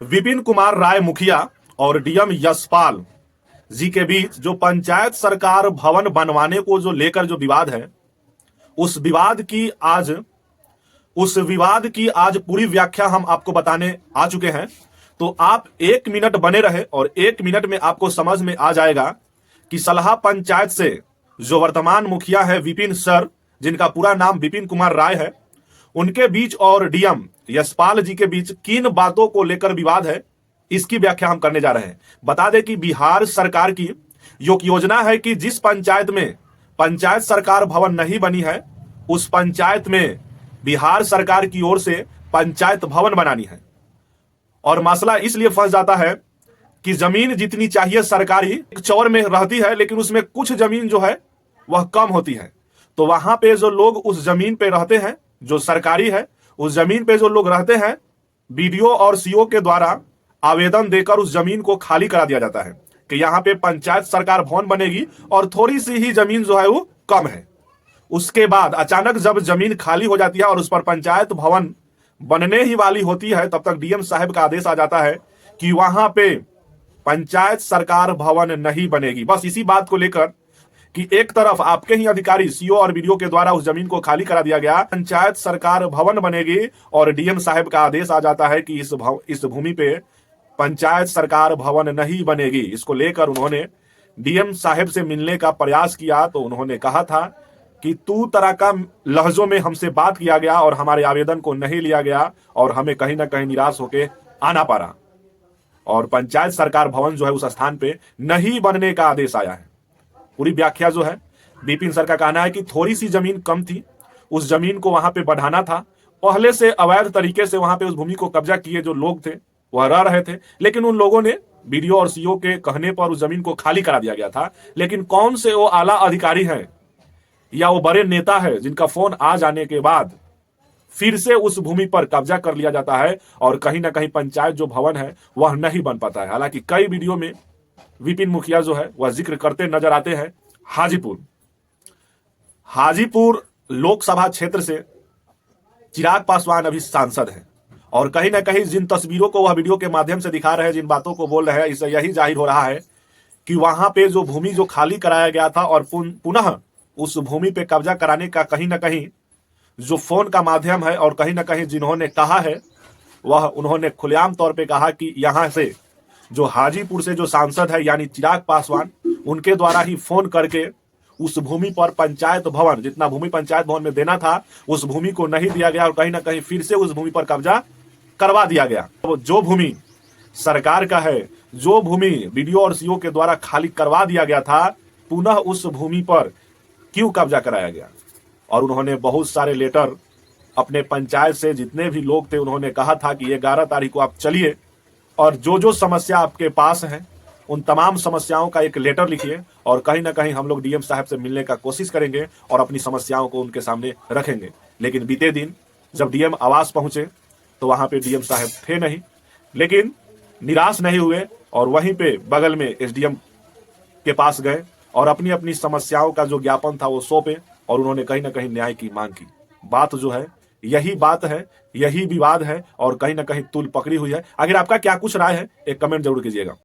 विपिन कुमार राय मुखिया और डीएम यशपाल जी के बीच जो पंचायत सरकार भवन बनवाने को जो लेकर जो विवाद है, उस विवाद की आज पूरी व्याख्या हम आपको बताने आ चुके हैं। तो आप 1 मिनट बने रहे और 1 मिनट में आपको समझ में आ जाएगा कि सलहा पंचायत से जो वर्तमान मुखिया है विपिन सर, जिनका पूरा नाम विपिन कुमार राय है, उनके बीच और डीएम यशपाल जी के बीच किन बातों को लेकर विवाद है, इसकी व्याख्या हम करने जा रहे हैं। बता दें कि बिहार सरकार की योजना है कि जिस पंचायत में पंचायत सरकार भवन नहीं बनी है, उस पंचायत में बिहार सरकार की ओर से पंचायत भवन बनानी है। और मसला इसलिए फंस जाता है कि जमीन जितनी चाहिए सरकारी चौर में रहती है, लेकिन उसमें कुछ जमीन जो है वह कम होती है। तो वहां पे जो लोग उस जमीन पे रहते हैं, जो सरकारी है, उस जमीन पे जो लोग रहते हैं, बीडीओ और सीओ के द्वारा आवेदन देकर उस जमीन को खाली करा दिया जाता है कि यहाँ पे पंचायत सरकार भवन बनेगी और थोड़ी सी ही जमीन जो है वो कम है। उसके बाद अचानक जब जमीन खाली हो जाती है और उस पर पंचायत भवन बनने ही वाली होती है, तब तक डीएम साहब का आदेश आ जाता है कि वहां पे पंचायत सरकार भवन नहीं बनेगी। बस इसी बात को लेकर कि एक तरफ आपके ही अधिकारी सीओ और बीडीओ के द्वारा उस जमीन को खाली करा दिया गया, पंचायत सरकार भवन बनेगी, और डीएम साहब का आदेश आ जाता है कि इस भूमि पे पंचायत सरकार भवन नहीं बनेगी। इसको लेकर उन्होंने डीएम साहब से मिलने का प्रयास किया तो उन्होंने कहा था कि तू तरह का लहजों में हमसे बात किया गया और हमारे आवेदन को नहीं लिया गया और हमें कहीं ना कहीं निराश होकर आना पड़ा, और पंचायत सरकार भवन जो है उस स्थान पे नहीं बनने का आदेश आया है। पूरी व्याख्या जो है, विपिन सर का कहना है कि थोड़ी सी जमीन कम थी, उस जमीन को वहां पे बढ़ाना था। पहले से अवैध तरीके से वहां पे उस भूमि को कब्जा किए जो लोग थे वह रह रहे थे, लेकिन उन लोगों ने बीडीओ और सीओ के कहने पर उस जमीन को खाली करा दिया गया था। लेकिन कौन से वो आला अधिकारी हैं या वो बड़े नेता है जिनका फोन आ जाने के बाद फिर से उस भूमि पर कब्जा कर लिया जाता है और कहीं ना कहीं पंचायत जो भवन है वह नहीं बन पाता है। हालांकि कई वीडियो में विपिन मुखिया जो है वह जिक्र करते नजर आते हैं हाजीपुर लोकसभा क्षेत्र से चिराग पासवान अभी सांसद हैं, और कहीं ना कहीं जिन तस्वीरों को वह वीडियो के माध्यम से दिखा रहे हैं, जिन बातों को बोल रहे हैं, इससे यही जाहिर हो रहा है कि वहां पे जो भूमि जो खाली कराया गया था और पुनः उस भूमि पे कब्जा कराने का कहीं ना कहीं जो फोन का माध्यम है, और कहीं ना कहीं जिन्होंने कहा है वह उन्होंने खुलेआम तौर पे कहा कि यहां से जो हाजीपुर से जो सांसद है यानी चिराग पासवान, उनके द्वारा ही फोन करके उस भूमि पर पंचायत भवन, जितना भूमि पंचायत भवन में देना था उस भूमि को नहीं दिया गया और कहीं ना कहीं फिर से उस भूमि पर कब्जा करवा दिया गया। तो जो भूमि सरकार का है, जो भूमि बीडीओ और सीओ के द्वारा खाली करवा दिया गया था, पुनः उस भूमि पर क्यों कब्जा कराया गया? और उन्होंने बहुत सारे लेटर अपने पंचायत से जितने भी लोग थे उन्होंने कहा था कि 11 तारीख को आप चलिए और जो जो समस्या आपके पास है उन तमाम समस्याओं का एक लेटर लिखिए, और कहीं ना कहीं हम लोग डीएम साहब से मिलने का कोशिश करेंगे और अपनी समस्याओं को उनके सामने रखेंगे। लेकिन बीते दिन जब डीएम आवास पहुंचे तो वहां पे डीएम साहब थे नहीं, लेकिन निराश नहीं हुए और वहीं पे बगल में एसडीएम के पास गए और अपनी अपनी समस्याओं का जो ज्ञापन था वो सौंपे और उन्होंने कहीं ना कहीं न्याय की मांग की। बात जो है यही बात है, यही विवाद है और कहीं ना कहीं तुल पकड़ी हुई है। अगर आपका क्या कुछ राय है एक कमेंट जरूर कीजिएगा।